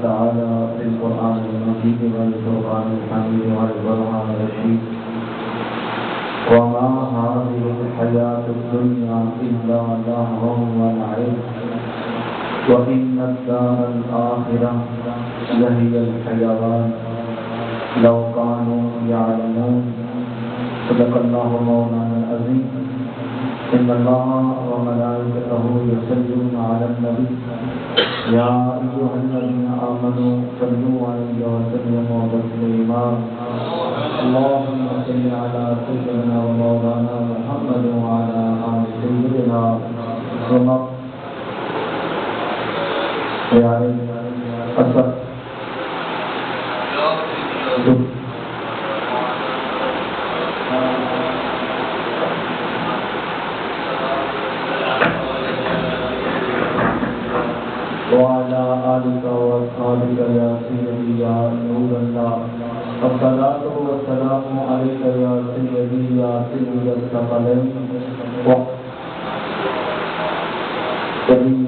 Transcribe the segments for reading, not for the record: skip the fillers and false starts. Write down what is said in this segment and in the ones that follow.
تعالى في القرآن المجيد والفرقان الحميد والبرهان الرشيد وما هذه الحياة الدنيا إلا لهو ولعب وإن الدار الآخرة لهي الحيوان لو كانوا يعلمون صدق الله مولانا العظيم إن الله وملائكته يصلون على النبي يا أيها الذين آمنوا صلوا عليه وسلموا تسليما اللهم صل على سيدنا ومولانا محمد وعلى آل سيدنا محمد أسد وعلى آلك وأصحابك يا سيدي يا نور الله الصلاة والسلام عليك يا سيدي يا سيد الثقلين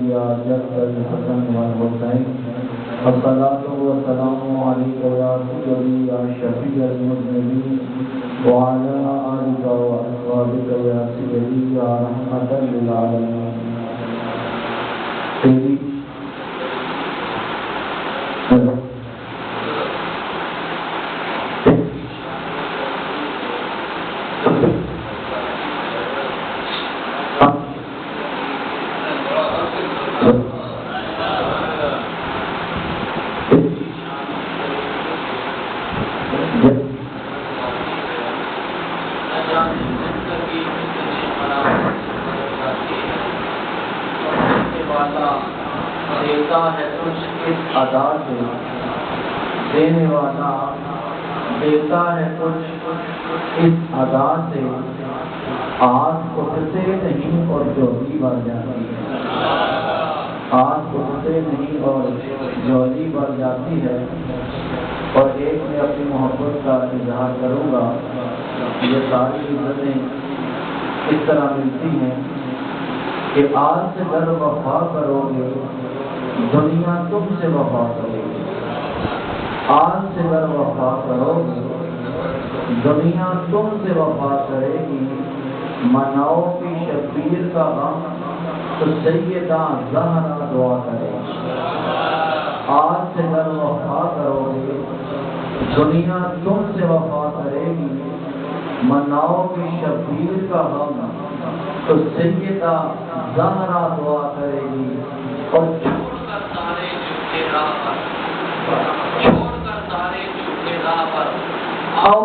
يا جد الحسن والحسين الصلاة والسلام عليك يا سيدي يا شفيع المذنبين وعلى آلك وأصحابك يا سيدي يا رحمة للعالمين تیری دینے والا دیتا ہے کچھ اس ادا سے آج اٹھتے نہیں اور جولی بڑھ جاتی ہے آج اٹھتے نہیں اور جولی بڑھ جاتی ہے اور ایک میں اپنی محبت کا اظہار کروں گا یہ ساری عزتیں اس طرح ملتی ہیں کہ آج سے گر وفا کرو گے دنیا تم سے وفا کرے گی آج سے گر وفا کرو گے دنیا تم سے وفا کرے گی مناؤ کی شبیر کا غم تو سیدہ زہرا دعا کرے گی آج سے گر وفا کرو گے دنیا تم سے وفا کرے گی مناؤ کی شبیر کا غم تو سیدہ زہرا دعا کرے گی اور چھوڑ کر سارے جھوٹے راہ پر آؤ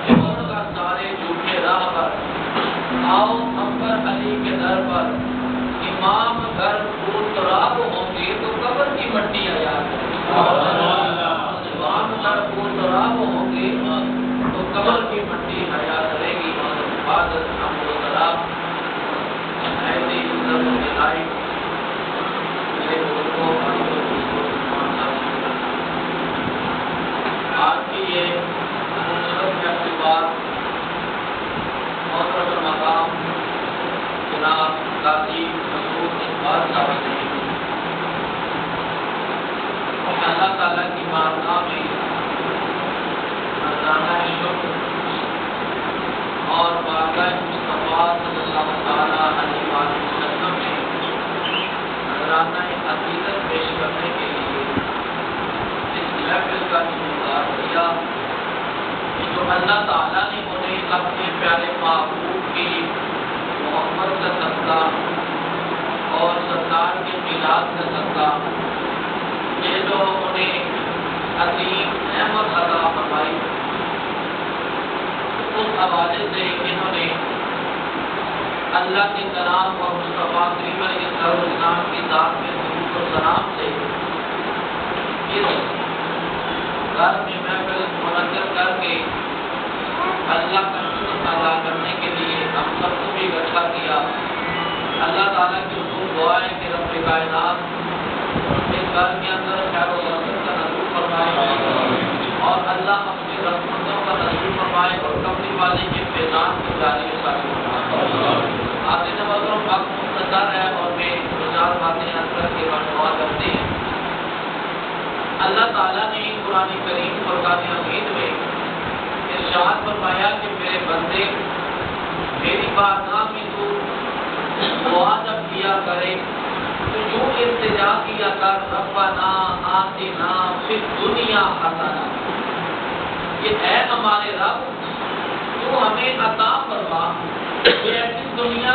چھوڑ کر سارے جھوٹے راہ پر آؤ امبر علی کے در پر امام گھر پور تراب ہوں گے تو قبر کی مٹی آیا امام گھر پور تراب ہوں گے تو قبر کی مٹی حیا کرے گی حفاظت امر و تراب ایسی عزت و دلائی آج کی یہ خوبصورت تقریبات محترم المقام جناب قاضی مسعود اقبال صاحب نے اللہ تعالیٰ کی بارگاہ میں نذرانہ شکر اور بارگاہ مصطفیٰ صلی اللہ تعالیٰ علیہ وسلم میں نذرانہ عقیدت پیش کرنے کے لیے اس محفل کا انتظار کیا جو اللہ تعالیٰ نے انہیں اپنے پیارے محبوب کی محبت کا صدقہ اور سرکار کے میلاد کا صدقہ یہ جو انہیں عظیم نعمت عطا فرمائی اس حوالے سے انہوں نے اللہ کے کلام اور مصطفیٰ کریم علیہ السلام کی ذات میں درود و سلام سے اس گھر میں محفل منعقد کر کے اللہ کا شکر ادا کرنے کے لیے ہم سب کو بھی اکٹھا کیا اللہ تعالیٰ کی حضور دعا ہے کہ رب کائنات اس گھر کے اندر خیر و برکت کا نزول فرمائے اور اللہ اپنی رحمتوں کا نزول فرمائے اور کملی والے کے فیضان کی جاری ساری فرمائے آتے محترم وقت مختصر ہے اور میں 2-4 باتیں عرض کر کے اللہ تعالیٰ نے قرآن کریم فرقان حمید میں ارشاد فرمایا کہ میرے بندے میری بارگاہ میں تو دعا جب کیا کرے تو یوں التجا کیا کر ربنا آتنا فی الدنیا حسنہ، کہ اے ہمارے رب تو ہمیں عطا فرما ایسی دنیا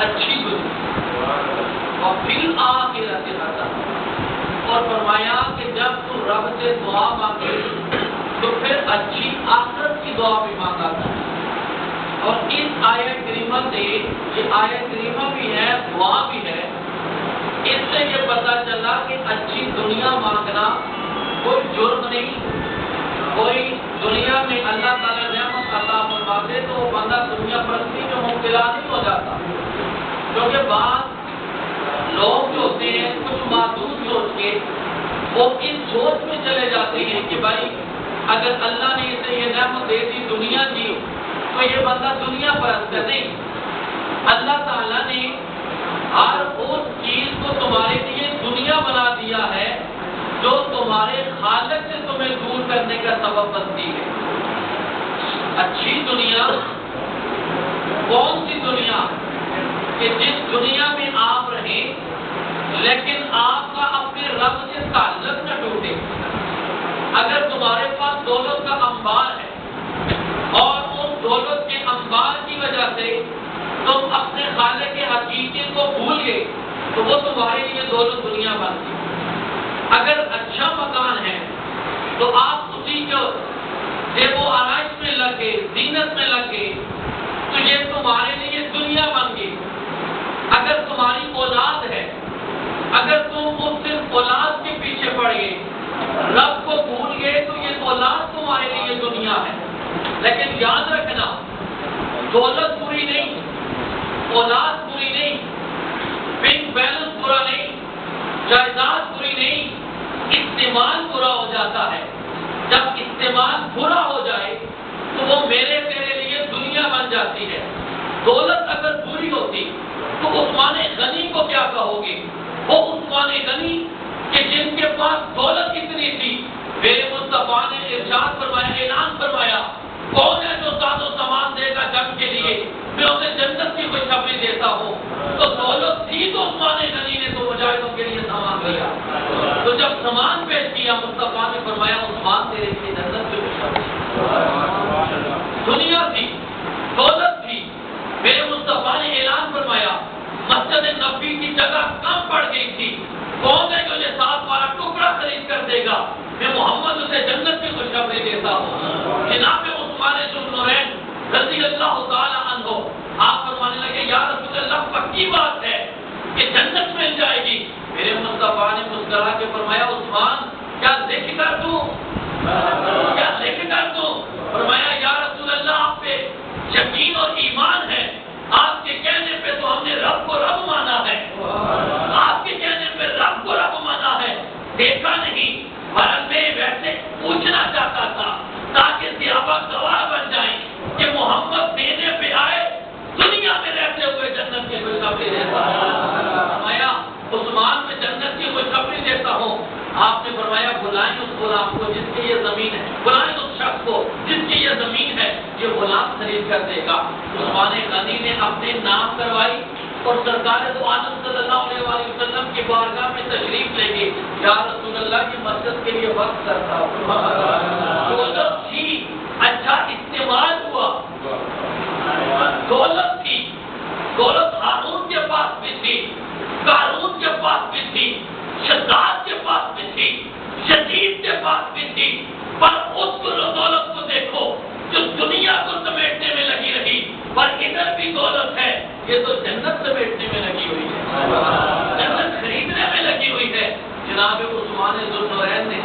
اچھی دنیا اور پھر آخرت حسنہ، اور فرمایا کہ جب تو رب سے دعا مانگے تو پھر اچھی آخرت کی دعا بھی مانگا کرے۔ اور اس آیت کریمہ سے، یہ آیت کریمہ بھی ہے دعا بھی ہے، اس سے یہ پتہ چلا کہ اچھی دنیا مانگنا کوئی جرم نہیں، کوئی دنیا میں اللہ تعالیٰ نعمت عطا فرما دے تو وہ بندہ دنیا پرستی میں مبتلا نہیں ہو جاتا، کیونکہ بعض لوگ جو ہوتے ہیں کچھ محدود سوچ کے وہ اس سوچ میں چلے جاتے ہیں کہ بھائی اگر اللہ نے اسے یہ نعمت دے دی دنیا دی تو یہ بندہ دنیا پرست ہے۔ نہیں، اللہ تعالیٰ نے ہر اس چیز کو تمہارے لیے دنیا بنا دیا ہے جو تمہارے خالق سے تمہیں دور کرنے کا سبب بنتی ہے۔ اچھی دنیا کون سی دنیا؟ کہ جس دنیا میں آپ رہیں لیکن آپ کا اپنے رب سے تعلق نہ ٹوٹے۔ اگر تمہارے پاس دولت کا انبار ہے اور اس دولت کے انبار کی وجہ سے تم اپنے خالق کے حقیقی کو بھول گئے تو وہ تمہارے لیے دولت دنیا بن گئی۔ اگر اچھا مکان ہے تو آپ اسی کو دیو و آرائش میں لگے، زینت میں لگے تو یہ تمہارے لیے دنیا بن گئی۔ اگر تمہاری اولاد ہے، اگر تم صرف اولاد کے پیچھے پڑ گئے، رب کو بھول گئے تو یہ اولاد تمہارے لیے دنیا ہے۔ لیکن یاد رکھنا دولت پوری نہیں، اولاد پوری نہیں، بینک بیلنس پورا نہیں، جائیداد پوری نہیں، استعمال برا ہو جاتا ہے۔ جب استعمال برا ہو جائے تو وہ میرے تیرے لیے دنیا بن جاتی ہے۔ دولت اگر پوری ہوتی تو عثمان غنی کو کیا کہو گے؟ وہ عثمان غنی کہ جن کے پاس دولت اتنی تھی، میرے مصطفیٰ نے ارشاد فرمایا، اعلان فرمایا، کون ہے جو ساز و سامان دے گا جنگ کے لیے، میں انہیں جنت کی خوشخبری دیتا ہوں۔ تو دولت تھی تو عثمان غنی نے تو مجاہدوں کے لیے سامان دیا، تو جب سامان پیش کیا مصطفیٰ نے فرمایا عثمان تیرے لیے جنت کی خوشخبری۔ دنیا تھی، دولت تھی، میرے مصطفیٰ نے اعلان فرمایا، مسجد نبوی کی جگہ کم پڑ گئی تھی، کون ہے جو یہ 7 والا ٹکڑا خرید کر دے گا، میں محمد اسے جنت کی خوشخبری دیتا ہوں۔ جناب عثمان ذوالنورین رضی اللہ تعالی عنہ آپ فرمانے لگے، یا رسول اللہ پکی بات ہے کہ جنت مل جائے گی۔ میرے مصطفیٰ نے مسکرا کے فرمایا، عثمان کیا لکھ کر دوں، کیا لکھ کر دوں؟ فرمایا، یا رسول اللہ آپ پہ یقین اور ایمان ہے، آپ کے کہنے پہ تو ہم نے رب کو رب مانا ہے، آپ کے کہنے پہ رب کو رب مانا ہے، دیکھا نہیں۔ مرن میں ویسے پوچھنا چاہتا تھا تاکہ صحابہ گواہ بن جائیں کہ محمد دینے پہ آئے، دنیا میں رہتے ہوئے جنت کی خوشخبری دیتا ہے۔ فرمایا عثمان میں جنت کی خوشخبری دیتا ہوں۔ آپ نے فرمایا بلائیں اس غلام کو جس کی یہ زمین ہے، بلائیں اس شخص کو جس کی یہ زمین ہے، یہ غلام خرید کر دے گا۔ عثمان غنی نے اپنے نام کروائی اور سرکار دو عالم صلی اللہ علیہ وآلہ وسلم کی بارگاہ میں تشریف لے گئے، یا رسول اللہ کی مسجد کے لیے وقت کرتا دولت تھی، اچھا استعمال ہوا، دولت تھی، دولت ہارون کے پاس بھی تھی، قارون کے پاس بھی تھی، شداد کے پاس بھی تھی، شدید کے پاس بھی تھی، پر اس دولت کو دیکھو جو دنیا کو سمیٹنے میں لگی رہی، پر ادھر بھی دولت ہے، یہ تو جنت سمیٹنے میں لگی ہوئی ہے، جنت خریدنے میں لگی ہوئی ہے۔ جناب عثمان ذوالنورین نے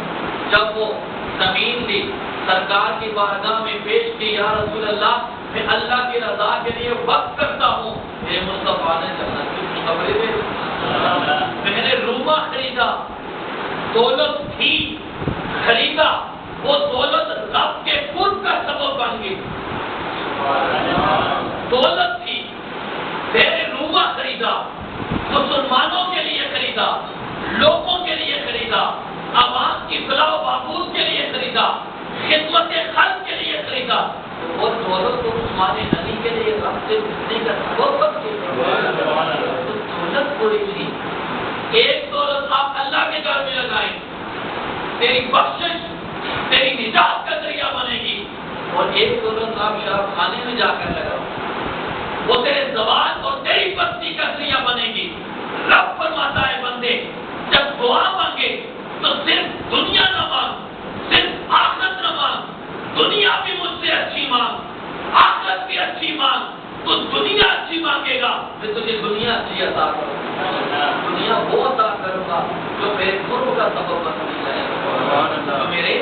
جب وہ زمین لی، سرکار کی بارگاہ میں پیش کی، یا رسول اللہ میں اللہ کی رضا کے لیے وقت کرتا ہوں، میرے مصطفیٰ نے جنت کی خوشخبری دے دی۔ میں نے روما خریدا، دولت تھی، خریدا، وہ دولت رب کے قرب کا سبب بن گئی۔ دولت تھی، میں نے روما خریدا، مسلمانوں کے لیے خریدا، لوگوں کے لیے خریدا، عوام کی فلاح و بہبود کے لیے خریدا، خدمت خلق کے لیے خریدا، اور دولت کو عثمان غنی کے لیے رب سے ملنے کا سبب دولت تھوڑی سی، ایک دولت آپ اللہ کے گھر میں لگائیں، تیری بخشش تیری نجات کا ذریعہ بنے گی، اور ایک دولت آپ شراب خانے میں جا کر لگاؤ، وہ تیرے زوال اور تیری پستی کا ذریعہ بنے گی۔ رب فرماتا ہے بندے جب دعا مانگے تو صرف دنیا نہ مانگ، صرف آخرت نہ مانگ، دنیا بھی مجھ سے اچھی مانگ، آخرت بھی اچھی مانگ، تو دنیا اچھی مانگے گا میں تجھے دنیا اچھی عطا کروں گا، دنیا وہ عطا کروں گا جو میرے قرب کا سبب بنتی جائے گی، جو میرے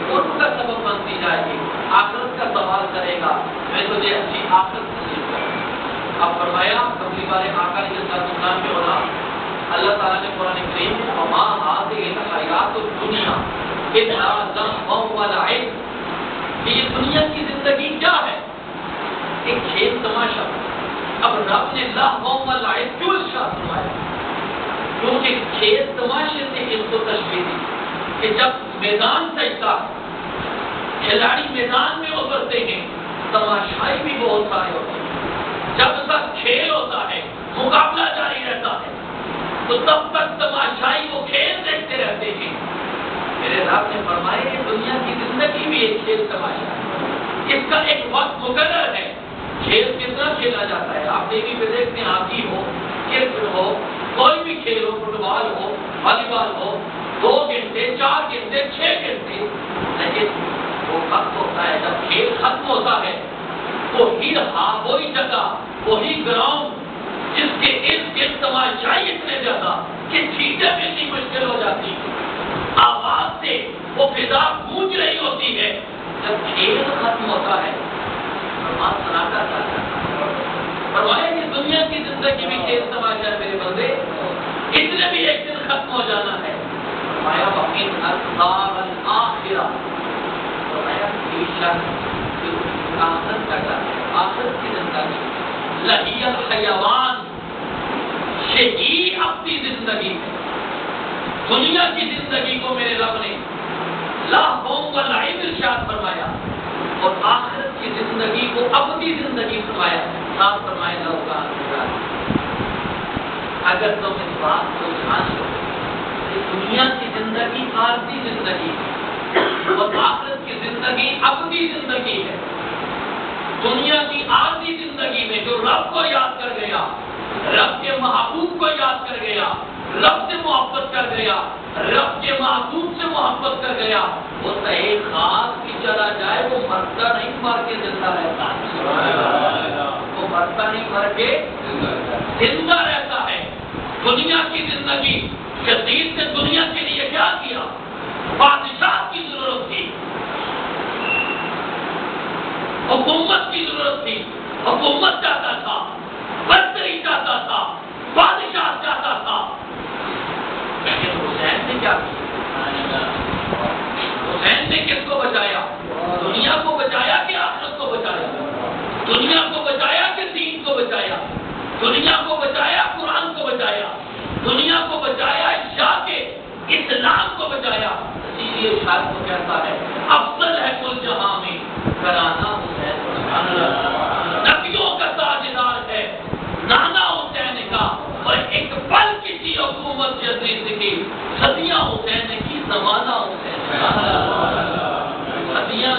قرب کا سبب بنتی جائے گی، آخرت کا سوال کرے گا میں تجھے اچھی آخرت نصیب کروں گا۔ اب فرمایا قبلی والے آقا علیہ السلام کے علماء اللہ تعالیٰ نے قرآن کریم میں وما هذه الحیات الدنیا الا لهو ولعب، یہ دنیا کی زندگی کیا ہے؟ ایک کھیل تماشا۔ اب رب نے لہو ولعب کیوں ارشاد فرمایا؟ کیونکہ کھیل تماشے سے اس کو تشبیہ دی کہ جب میدان سجتا کھلاڑی میدان میں اترتے ہیں، تماشائی بھی بہت سارے ہوتے ہیں، جب تک کھیل ہوتا ہے مقابلہ جاری رہتا ہے تو تب تک تماشائی وہ کھیل دیکھتے رہتے ہیں۔ میرے رب نے فرمایا کہ دنیا کی زندگی بھی ایک کھیل تماشا ہے، اس کا ایک وقت مقرر ہے۔ کھیل کتنا کھیلا جاتا ہے؟ آپ ٹی وی پہ دیکھتے ہیں، ہاکی ہو، کرکٹ ہو، کوئی بھی کھیل ہو، فٹ بال ہو، والی بال ہو، 2 گھنٹے 4 گھنٹے 6 گھنٹے، لیکن وہ وقت ہوتا ہے جب کھیل ختم ہوتا ہے وہی جگہ وہی گراؤنڈ جس کے ارد گرد تماشائی اتنے زیادہ کہ چیزیں ملنی مشکل ہو جاتی ہیں، آواز سے وہ فضا گونج رہی ہوتی ہے۔ جب کھیل ختم ہوتا ہے نماز سناٹا چل جاتا ہے۔ فرمایا کہ دنیا کی زندگی بھی کھیل تماشا ہے میرے بندے، اس نے بھی ایک دن ختم ہو جانا ہے۔ فرمایا وَإِنْ أَصْحَابَ الْآخِرَةِ، فرمایا بے شک آخرت کا گھر ہے، آخرت کی زندگی لہی الحیوان، یہی اپنی زندگی ہے۔ دنیا کی زندگی کو میرے رب نے لہو ولعب ارشاد فرمایا، اور آخرت کی زندگی کو اپنی زندگی فرمایا، ساتھ فرمایا لوگا اگر تم اس بات کو جان لو کہ دنیا کی زندگی عارضی زندگی ہے اور آخرت کی زندگی اپنی زندگی ہے۔ دنیا کی عارضی زندگی میں جو رب کو یاد کر گیا، رب کے محبوب کو یاد کر گیا، رب سے محبت کر گیا، رب کے محبوب سے محبت کر گیا، وہ صحیح خاص کی چلا جائے وہ مرتا نہیں مر کے زندہ رہتا ہے، وہ مرتا نہیں مر کے زندہ رہتا ہے۔ دنیا کی زندگی یزید نے دنیا کے لیے کیا کیا؟ بادشاہ کی ضرورت تھی، حکومت کی ضرورت تھی، حکومت چاہتا تھا، برتری چاہتا تھا، بادشاہ چاہتا تھا، لیکن حسین نے کیا کیا؟ حسین نے کس کو بچایا؟ دنیا کو بچایا کہ آخرت کو بچایا؟ دنیا کو بچایا کہ دین کو بچایا؟ دنیا کو بچایا قرآن کو بچایا؟ دنیا کو بچایا شاہ کے اسلام کو بچایا؟ اسی لیے شاہ کو کہتا ہے افضل ہے کل جہاں میں کرانا حسین، نبیوں کا تاجدار ہے نانا حسین کا، اور ایک پل کسی حکومت یزید کی، صدیاں حسین کی، زمانہ حسین کا، صدیاں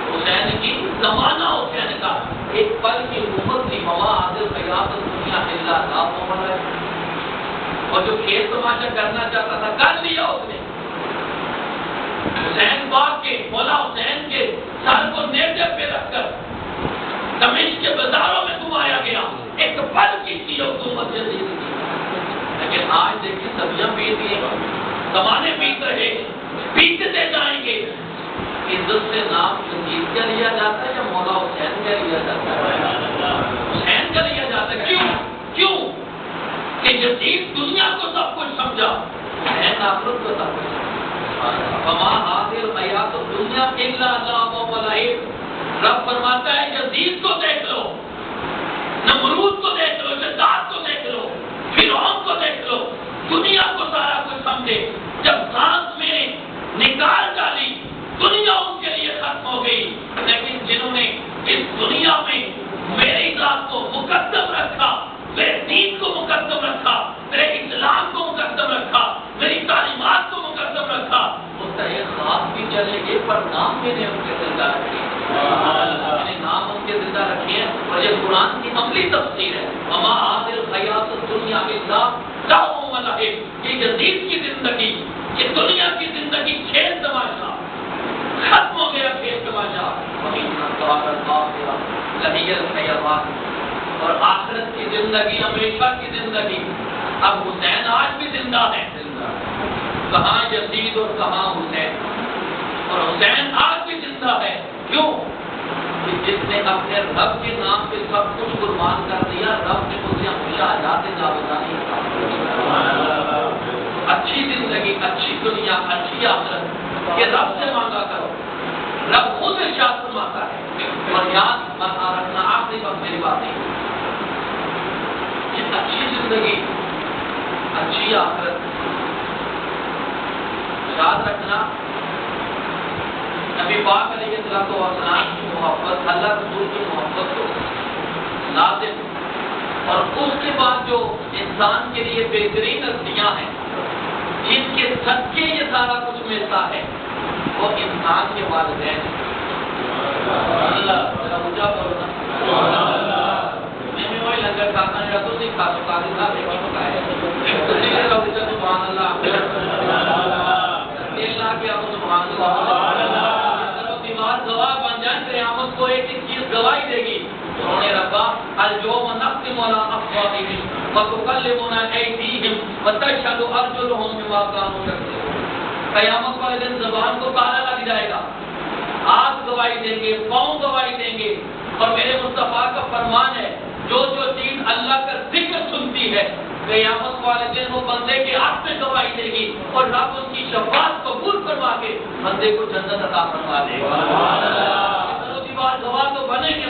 حسین کی، زمانہ حسین کا، ایک پل کی حکومت تھی۔ وما هذه الحیات الدنیا الا لهو ولعب، اور جو کھیل تماشا کرنا چاہتا تھا کر لیا اس نے۔ حسین باغ کے مولا حسین کے سر کو نیزے پہ رکھ کر دمشق کے بازاروں میں گھمایا گیا، ایک پل کی تھی حکومت یزید کی۔ لیکن آج دیکھیں صدیاں بیت گئی، زمانے بیت رہے، بیتتے جائیں گے، عزت سے نام یزید کا لیا جاتا ہے یا مولا حسین کا لیا جاتا ہے؟ حسین کا لیا جاتا ہے۔ کیوں کہ یزید دنیا کو سب کچھ سمجھا، حسین آخرت کو سب کچھ سمجھا۔ وما هذه الحیات الدنیا الا لهو ولعب، رب فرماتا ہے یزید کو دیکھ لو، نمرود کو دیکھ لو، شداد کو دیکھ لو، فرعون کو دیکھ لو، دنیا کو سارا کچھ سمجھے، جب سانس چلیں گے پر نام میں نے ان کے زندہ رکھے، میں نے نام ان کے زندہ رکھے ہیں، اور یہ قرآن کی عملی تفسیر ہے۔ وما هذه الحیات الدنیا الا لہو و لعب، یہ یزید کی زندگی، یہ دنیا کی زندگی کھیل تماشا، ختم ہو گیا کھیل تماشا۔ وَإِنَّ الدَّارَ الْآخِرَةَ لَهِيَ الْحَيَوَانُ، اور آخرت کی زندگی ہمیشہ کی زندگی۔ اب حسین آج بھی زندہ ہے، کہاں یزید اور کہاں حسین، اور حسین آج بھی زندہ ہے۔ کیوں؟ کہ جس نے اپنے رب کے نام پہ سب کچھ قربان کر دیا، رب نے اسے ہمیشہ حیات جاودانی عطا کی۔ اچھی زندگی، اچھی دنیا، اچھی آخرت یہ رب سے مانگا کرو، رب خود ارشاد فرماتا ہے۔ اور یاد رکھنا، آخری وقت میری بات نہیں، یہ اچھی زندگی، اچھی آخرت، یاد رکھنا نبی پاک علیہ السلام کی محبت، اللہ رسول کی محبت کو لازم، اور اس کے بعد جو انسان کے لیے بہترین ہستیاں ہیں جن کے صدقے یہ سارا کچھ ملتا ہے، وہ انسان کے والدین ہیں۔ اللہ ذرا اونچا بولو نا، میں وہی لنگر کھاتا ہے تو نہیں کھا سکتا، صاحب ایک ہی پکائے تو نہیں ذرا اونچا سبحان اللہ، اللہ کے اب سبحان اللہ، دیوار گواہ بن جائیں، قیامت کو ایک ایک چیز گواہی دے گی۔ انہوں نے ربا اليوم نختم على افواههم وتكلمنا ايديهم وتشهد ارجلهم بما كانوا يكسبون۔ قیامت والے دن زبان کو تالا لگ جائے گا، ہاتھ گواہی دیں گے، پاؤں گواہی دیں گے، اور میرے مصطفیٰ کا فرمان ہے جو جو چیز اللہ کا ذکر سنتی ہے قیامت والے دن وہ بندے کے ہاتھ میں گواہی دے گی، اور رب اس کی شفاعت قبول کروا کے بندے کو جنت عطا فرما دے گا۔ دیوار گواہ تو بنے گے۔